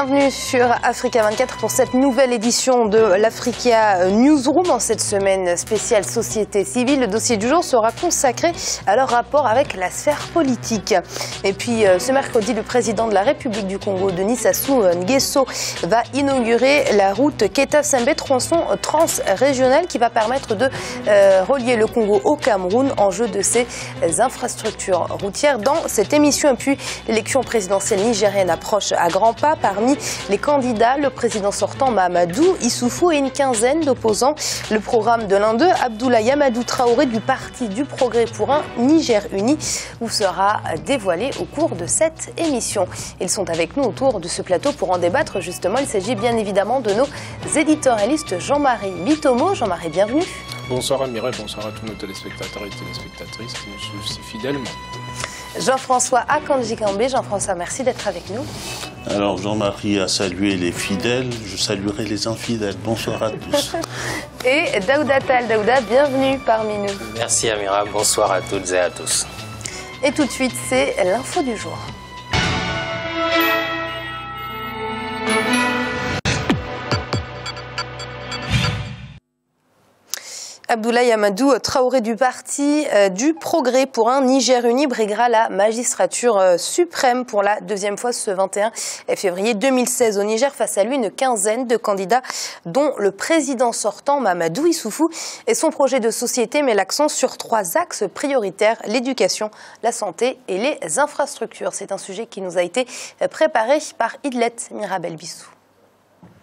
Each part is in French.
Bienvenue sur Africa 24 pour cette nouvelle édition de l'Africa Newsroom. En cette semaine spéciale société civile, le dossier du jour sera consacré à leur rapport avec la sphère politique. Et puis ce mercredi, le président de la République du Congo, Denis Sassou Nguesso, va inaugurer la route Keta-Sembe, tronçon transrégional qui va permettre de relier le Congo au Cameroun, enjeu de ses infrastructures routières dans cette émission. Et puis l'élection présidentielle nigérienne approche à grands pas. Parmi les candidats, le président sortant Mahamadou Issoufou et une quinzaine d'opposants. Le programme de l'un d'eux, Abdoulaye Amadou Traoré du Parti du Progrès pour un Niger uni, vous sera dévoilé au cours de cette émission. Ils sont avec nous autour de ce plateau pour en débattre justement. Il s'agit bien évidemment de nos éditorialistes Jean-Marie Bitomo. Jean-Marie, bienvenue. Bonsoir Amira, bonsoir à tous nos téléspectateurs et téléspectatrices qui nous suivent si fidèlement. Jean-François Akanji-Kambé. Jean-François, merci d'être avec nous. Alors Jean-Marie a salué les fidèles, je saluerai les infidèles. Bonsoir à tous. Et Daouda Tal. Daouda, bienvenue parmi nous. Merci Amira, bonsoir à toutes et à tous. Et tout de suite, c'est l'info du jour. Abdoulaye Amadou Traoré du Parti du Progrès pour un Niger uni briguera la magistrature suprême pour la deuxième fois ce 21 février 2016 au Niger. Face à lui, une quinzaine de candidats dont le président sortant Mahamadou Issoufou. Et son projet de société met l'accent sur 3 axes prioritaires, l'éducation, la santé et les infrastructures. C'est un sujet qui nous a été préparé par Idlet Mirabel Bissou.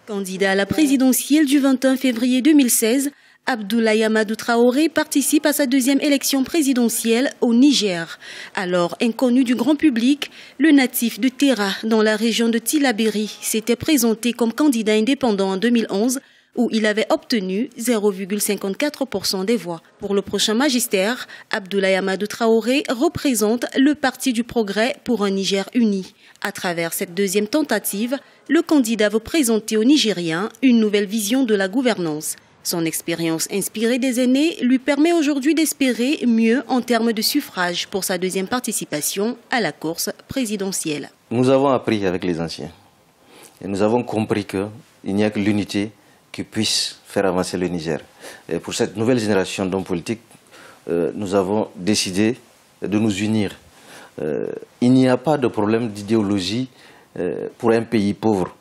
Candidat à la présidentielle du 21 février 2016, Abdoulaye Amadou Traoré participe à sa deuxième élection présidentielle au Niger. Alors inconnu du grand public, le natif de Terra, dans la région de Tillabéri, s'était présenté comme candidat indépendant en 2011, où il avait obtenu 0,54% des voix. Pour le prochain magistère, Abdoulaye Amadou Traoré représente le Parti du Progrès pour un Niger uni. À travers cette deuxième tentative, le candidat veut présenter aux Nigériens une nouvelle vision de la gouvernance. Son expérience inspirée des aînés lui permet aujourd'hui d'espérer mieux en termes de suffrage pour sa deuxième participation à la course présidentielle. Nous avons appris avec les anciens et nous avons compris qu'il n'y a que l'unité qui puisse faire avancer le Niger. Et pour cette nouvelle génération d'hommes politiques, nous avons décidé de nous unir. Il n'y a pas de problème d'idéologie pour un pays pauvre.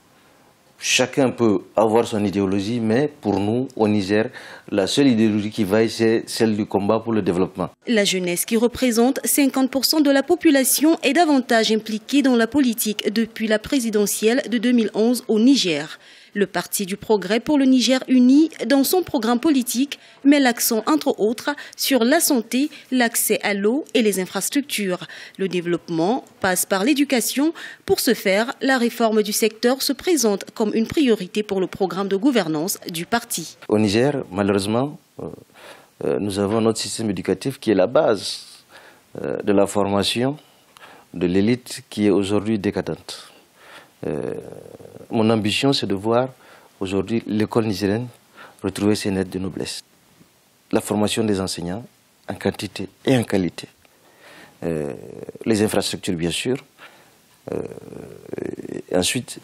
Chacun peut avoir son idéologie, mais pour nous, au Niger, la seule idéologie qui vaille, c'est celle du combat pour le développement. La jeunesse, qui représente 50% de la population, est davantage impliquée dans la politique depuis la présidentielle de 2011 au Niger. Le Parti du Progrès pour le Niger uni, dans son programme politique, met l'accent, entre autres, sur la santé, l'accès à l'eau et les infrastructures. Le développement passe par l'éducation. Pour ce faire, la réforme du secteur se présente comme une priorité pour le programme de gouvernance du parti. Au Niger, malheureusement, nous avons notre système éducatif qui est la base de la formation de l'élite qui est aujourd'hui décadente. Mon ambition, c'est de voir aujourd'hui l'école nigérienne retrouver ses lettres de noblesse. La formation des enseignants en quantité et en qualité. Les infrastructures, bien sûr. Et ensuite,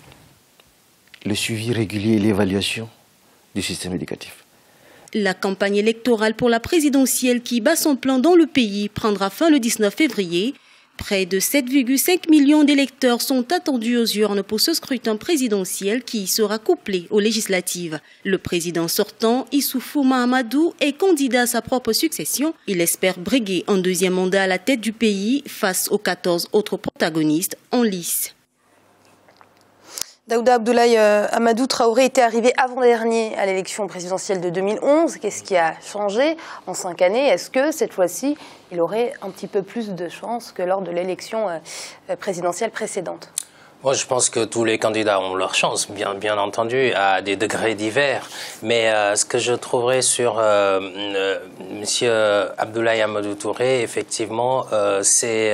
le suivi régulier et l'évaluation du système éducatif. La campagne électorale pour la présidentielle qui bat son plein dans le pays prendra fin le 19 février. Près de 7,5 millions d'électeurs sont attendus aux urnes pour ce scrutin présidentiel qui sera couplé aux législatives. Le président sortant, Issoufou Mahamadou, est candidat à sa propre succession. Il espère briguer un deuxième mandat à la tête du pays face aux 14 autres protagonistes en lice. Daouda, Abdoulaye Amadou Traoré était arrivé avant-dernier à l'élection présidentielle de 2011. Qu'est-ce qui a changé en 5 années? Est-ce que cette fois-ci, il aurait un petit peu plus de chance que lors de l'élection présidentielle précédente? Moi, je pense que tous les candidats ont leur chance, bien entendu, à des degrés divers. Mais ce que je trouverais sur Monsieur Abdoulaye Amadou Traoré, effectivement, c'est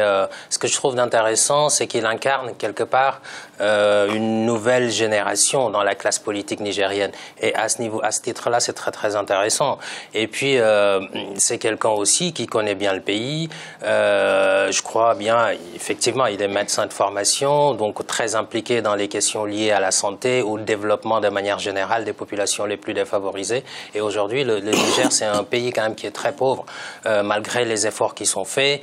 ce que je trouve d'intéressant, c'est qu'il incarne quelque part une nouvelle génération dans la classe politique nigérienne. Et à ce titre-là, c'est très intéressant. Et puis, c'est quelqu'un aussi qui connaît bien le pays. Je crois bien, effectivement, il est médecin de formation, donc très très impliqué dans les questions liées à la santé ou le développement de manière générale des populations les plus défavorisées. Et aujourd'hui, le Niger, c'est un pays quand même qui est très pauvre, malgré les efforts qui sont faits.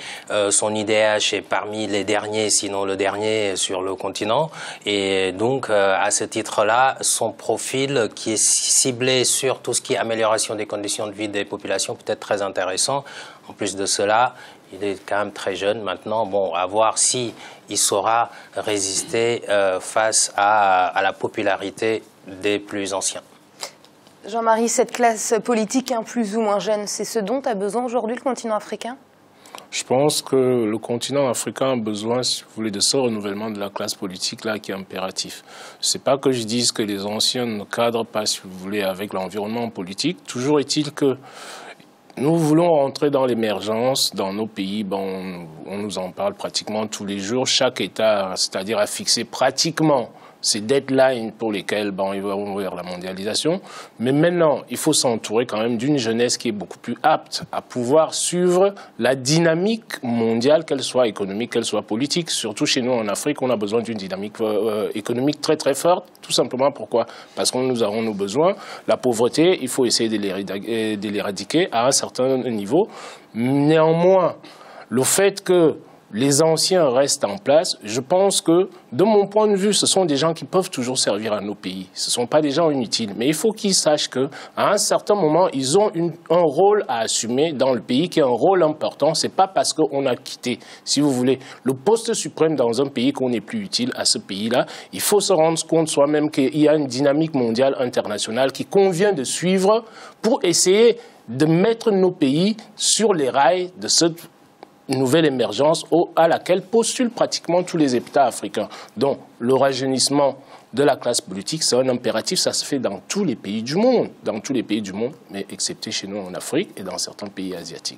Son IDH est parmi les derniers, sinon le dernier sur le continent. Et donc, à ce titre-là, son profil qui est ciblé sur tout ce qui est amélioration des conditions de vie des populations peut être très intéressant. En plus de cela, il est quand même très jeune maintenant. Bon, à voir si il saura résister face à la popularité des plus anciens. Jean-Marie, cette classe politique plus ou moins jeune, c'est ce dont a besoin aujourd'hui le continent africain? Je pense que le continent africain a besoin, si vous voulez, de ce renouvellement de la classe politique-là qui est impératif. C'est pas que je dise que les anciens ne cadrent pas, si vous voulez, avec l'environnement politique. Toujours est-il que nous voulons rentrer dans l'émergence dans nos pays. Bon, on nous en parle pratiquement tous les jours. Chaque État, c'est-à-dire a fixé pratiquement ces deadlines pour lesquels ils vont vers la mondialisation. Mais maintenant, il faut s'entourer quand même d'une jeunesse qui est beaucoup plus apte à pouvoir suivre la dynamique mondiale, qu'elle soit économique, qu'elle soit politique. Surtout chez nous en Afrique, on a besoin d'une dynamique économique très très forte. Tout simplement pourquoi? Parce que nous avons nos besoins. La pauvreté, il faut essayer de l'éradiquer à un certain niveau. Néanmoins, le fait que les anciens restent en place, je pense que, de mon point de vue, ce sont des gens qui peuvent toujours servir à nos pays. Ce ne sont pas des gens inutiles. Mais il faut qu'ils sachent qu'à un certain moment, ils ont un rôle à assumer dans le pays qui est un rôle important. Ce n'est pas parce qu'on a quitté, si vous voulez, le poste suprême dans un pays qu'on n'est plus utile à ce pays-là. Il faut se rendre compte soi-même qu'il y a une dynamique mondiale internationale qui convient de suivre pour essayer de mettre nos pays sur les rails de cette nouvelle émergence à laquelle postulent pratiquement tous les États africains. Donc, le rajeunissement de la classe politique, c'est un impératif, ça se fait dans tous les pays du monde, mais excepté chez nous en Afrique et dans certains pays asiatiques.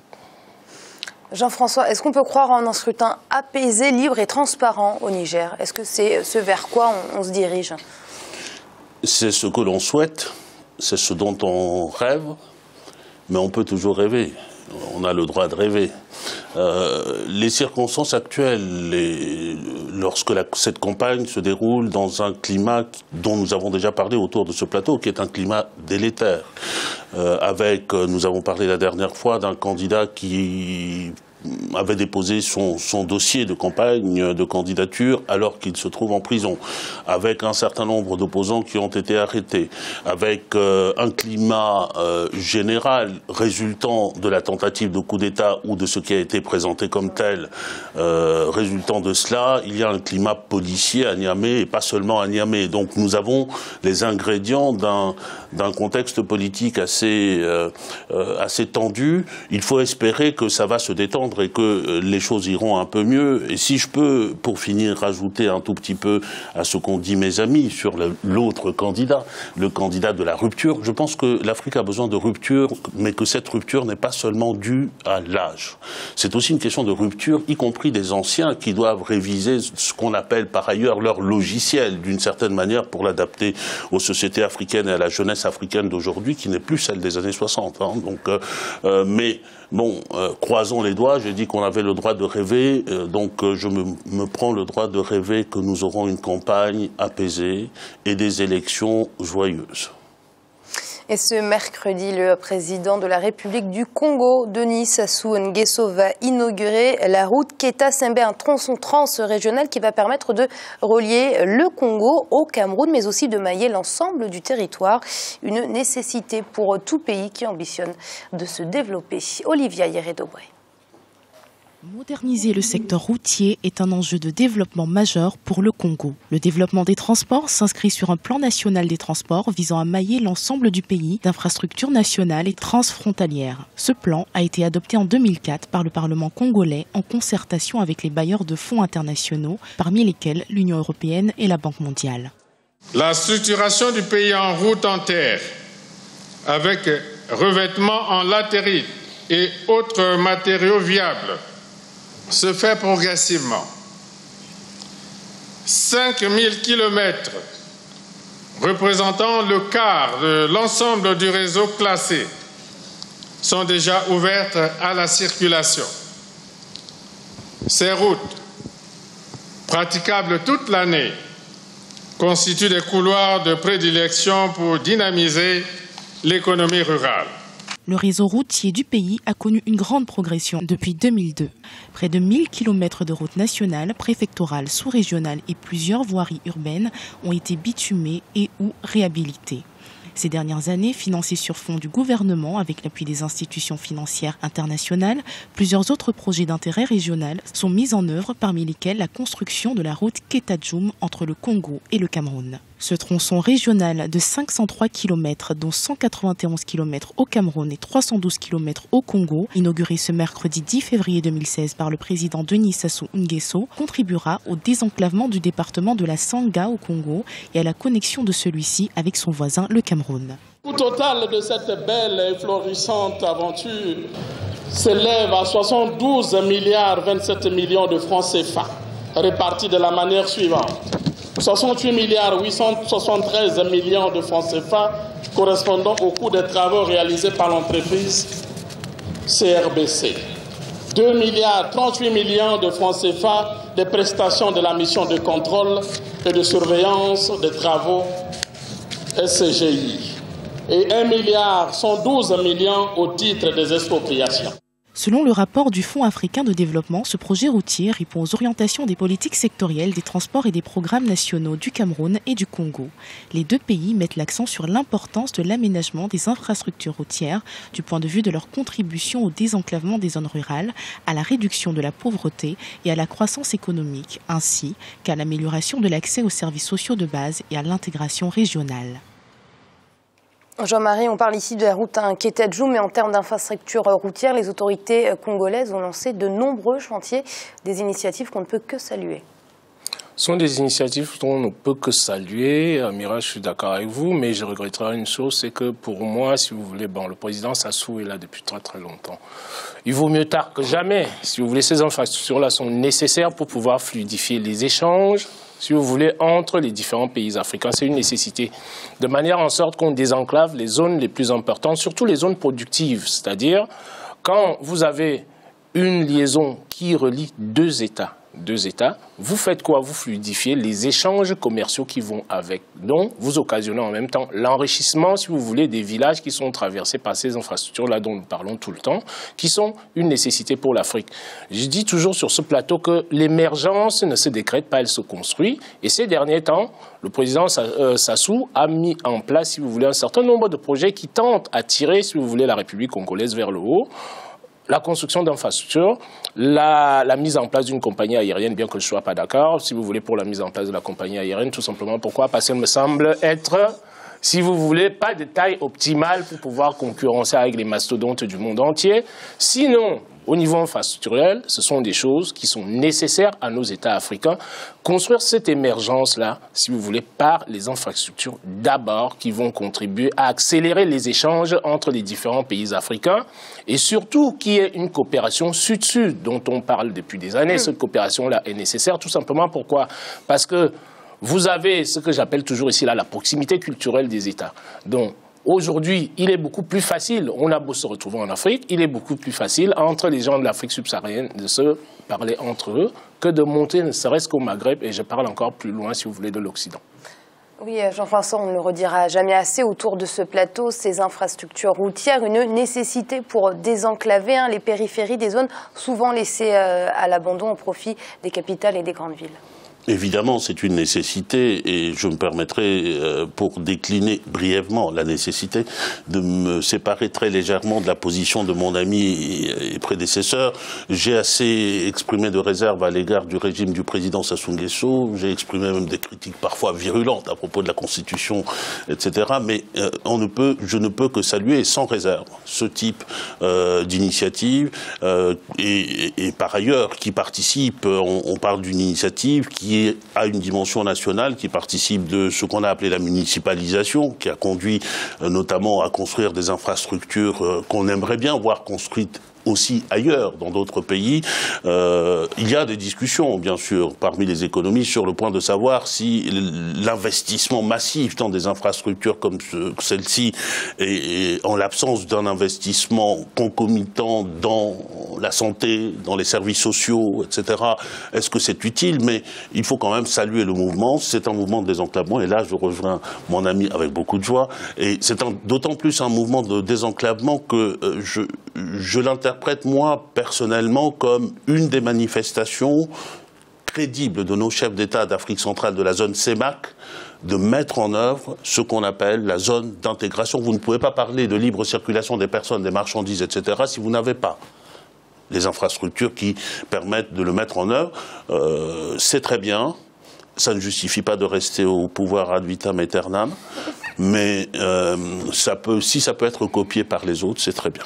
Jean-François, est-ce qu'on peut croire en un scrutin apaisé, libre et transparent au Niger? Est-ce que c'est ce vers quoi on se dirige? C'est ce que l'on souhaite, c'est ce dont on rêve, mais on peut toujours rêver. On a le droit de rêver. Les circonstances actuelles, lorsque cette campagne se déroule dans un climat dont nous avons déjà parlé autour de ce plateau, qui est un climat délétère, nous avons parlé la dernière fois d'un candidat qui avait déposé son dossier de campagne de candidature alors qu'il se trouve en prison, avec un certain nombre d'opposants qui ont été arrêtés, avec un climat général résultant de la tentative de coup d'État ou de ce qui a été présenté comme tel, résultant de cela, il y a un climat policier à Niamey et pas seulement à Niamey. Donc nous avons les ingrédients d'un contexte politique assez tendu. Il faut espérer que ça va se détendre et que les choses iront un peu mieux. Et si je peux, pour finir, rajouter un tout petit peu à ce qu'ont dit mes amis sur l'autre candidat, le candidat de la rupture, je pense que l'Afrique a besoin de rupture, mais que cette rupture n'est pas seulement due à l'âge. C'est aussi une question de rupture, y compris des anciens qui doivent réviser ce qu'on appelle par ailleurs leur logiciel, d'une certaine manière, pour l'adapter aux sociétés africaines et à la jeunesse africaine d'aujourd'hui, qui n'est plus celle des années 60. Hein. Donc, mais bon, croisons les doigts, j'ai dit qu'on avait le droit de rêver, donc je me prends le droit de rêver que nous aurons une campagne apaisée et des élections joyeuses. Et ce mercredi, le président de la République du Congo, Denis Sassou Nguesso, va inaugurer la route Keita-Sembe, un tronçon transrégional qui va permettre de relier le Congo au Cameroun, mais aussi de mailler l'ensemble du territoire. Une nécessité pour tout pays qui ambitionne de se développer. Olivia Yere-Dobré. Moderniser le secteur routier est un enjeu de développement majeur pour le Congo. Le développement des transports s'inscrit sur un plan national des transports visant à mailler l'ensemble du pays d'infrastructures nationales et transfrontalières. Ce plan a été adopté en 2004 par le Parlement congolais en concertation avec les bailleurs de fonds internationaux, parmi lesquels l'Union européenne et la Banque mondiale. La structuration du pays en route en terre, avec revêtement en latérite et autres matériaux viables, se fait progressivement. 5000 kilomètres, représentant le quart de l'ensemble du réseau classé, sont déjà ouvertes à la circulation. Ces routes, praticables toute l'année constituent des couloirs de prédilection pour dynamiser l'économie rurale. Le réseau routier du pays a connu une grande progression depuis 2002. Près de 1000 km de routes nationales, préfectorales, sous-régionales et plusieurs voiries urbaines ont été bitumées et ou réhabilitées. Ces dernières années, financées sur fonds du gouvernement avec l'appui des institutions financières internationales, plusieurs autres projets d'intérêt régional sont mis en œuvre, parmi lesquels la construction de la route Keta-Djoum entre le Congo et le Cameroun. Ce tronçon régional de 503 km, dont 191 km au Cameroun et 312 km au Congo, inauguré ce mercredi 10 février 2016 par le président Denis Sassou Nguesso, contribuera au désenclavement du département de la Sangha au Congo et à la connexion de celui-ci avec son voisin, le Cameroun. Le coût total de cette belle et florissante aventure s'élève à 72 milliards 27 millions de francs CFA, répartis de la manière suivante. 68 milliards 873 millions de francs CFA correspondant au coût des travaux réalisés par l'entreprise CRBC. 2 milliards 38 millions de francs CFA des prestations de la mission de contrôle et de surveillance des travaux SCGI. Et 1 milliard 112 millions au titre des expropriations. Selon le rapport du Fonds africain de développement, ce projet routier répond aux orientations des politiques sectorielles des transports et des programmes nationaux du Cameroun et du Congo. Les deux pays mettent l'accent sur l'importance de l'aménagement des infrastructures routières du point de vue de leur contribution au désenclavement des zones rurales, à la réduction de la pauvreté et à la croissance économique, ainsi qu'à l'amélioration de l'accès aux services sociaux de base et à l'intégration régionale. Jean-Marie, on parle ici de la route Keta-Djoum, mais en termes d'infrastructures routières, les autorités congolaises ont lancé de nombreux chantiers, des initiatives qu'on ne peut que saluer. Ce sont des initiatives qu'on ne peut que saluer. Amira, je suis d'accord avec vous, mais je regretterai une chose, c'est que pour moi, si vous voulez, le président Sassou est là depuis très très longtemps. Il vaut mieux tard que jamais. Si vous voulez, ces infrastructures-là sont nécessaires pour pouvoir fluidifier les échanges, si vous voulez, entre les différents pays africains. C'est une nécessité. De manière en sorte qu'on désenclave les zones les plus importantes, surtout les zones productives. C'est-à-dire, quand vous avez une liaison qui relie deux États, vous faites quoi? Vous fluidifiez les échanges commerciaux qui vont avec. Donc, vous occasionnez en même temps l'enrichissement, si vous voulez, des villages qui sont traversés par ces infrastructures-là dont nous parlons tout le temps, qui sont une nécessité pour l'Afrique. Je dis toujours sur ce plateau que l'émergence ne se décrète pas, elle se construit. Et ces derniers temps, le président Sassou a mis en place, si vous voulez, un certain nombre de projets qui tentent à tirer, si vous voulez, la République congolaise vers le haut. La construction d'infrastructures, la mise en place d'une compagnie aérienne, bien que je ne sois pas d'accord, si vous voulez, pour la mise en place de la compagnie aérienne, tout simplement. Pourquoi? Parce qu'elle me semble être, si vous voulez, pas de taille optimale pour pouvoir concurrencer avec les mastodontes du monde entier. Sinon, au niveau infrastructurel, ce sont des choses qui sont nécessaires à nos États africains. Construire cette émergence-là, si vous voulez, par les infrastructures d'abord, qui vont contribuer à accélérer les échanges entre les différents pays africains et surtout qu'il y ait une coopération sud-sud dont on parle depuis des années. Cette coopération-là est nécessaire tout simplement. Pourquoi? Parce que vous avez ce que j'appelle toujours ici là, la proximité culturelle des États. Donc, aujourd'hui, il est beaucoup plus facile, on a beau se retrouver en Afrique, il est beaucoup plus facile entre les gens de l'Afrique subsaharienne de se parler entre eux que de monter ne serait-ce qu'au Maghreb, et je parle encore plus loin, si vous voulez, de l'Occident. Oui, Jean-François, on ne le redira jamais assez autour de ce plateau, ces infrastructures routières, une nécessité pour désenclaver les périphéries des zones souvent laissées à l'abandon au profit des capitales et des grandes villes. Évidemment, c'est une nécessité et je me permettrai, pour décliner brièvement la nécessité, de me séparer très légèrement de la position de mon ami et prédécesseur. J'ai assez exprimé de réserve à l'égard du régime du président Sassou Nguesso. J'ai exprimé même des critiques parfois virulentes à propos de la Constitution, etc. Mais je ne peux que saluer sans réserve ce type d'initiative et par ailleurs qui participe, on parle d'une initiative qui a une dimension nationale, qui participe de ce qu'on a appelé la municipalisation, qui a conduit notamment à construire des infrastructures qu'on aimerait bien voir construites aussi ailleurs, dans d'autres pays. Il y a des discussions, bien sûr, parmi les économistes sur le point de savoir si l'investissement massif dans des infrastructures comme celle-ci et en l'absence d'un investissement concomitant dans la santé, dans les services sociaux, etc., est-ce que c'est utile? Mais il faut quand même saluer le mouvement. C'est un mouvement de désenclavement et là, je rejoins mon ami avec beaucoup de joie. Et c'est d'autant plus un mouvement de désenclavement que je l'interprète, moi, personnellement, comme une des manifestations crédibles de nos chefs d'État d'Afrique centrale de la zone CEMAC de mettre en œuvre ce qu'on appelle la zone d'intégration. Vous ne pouvez pas parler de libre circulation des personnes, des marchandises, etc., si vous n'avez pas les infrastructures qui permettent de le mettre en œuvre. C'est très bien. Ça ne justifie pas de rester au pouvoir ad vitam aeternam, mais si ça peut être copié par les autres, c'est très bien.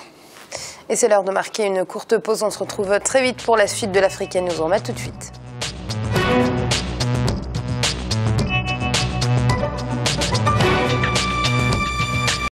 Et c'est l'heure de marquer une courte pause. On se retrouve très vite pour la suite de l'Africa Newsroom. À tout de suite.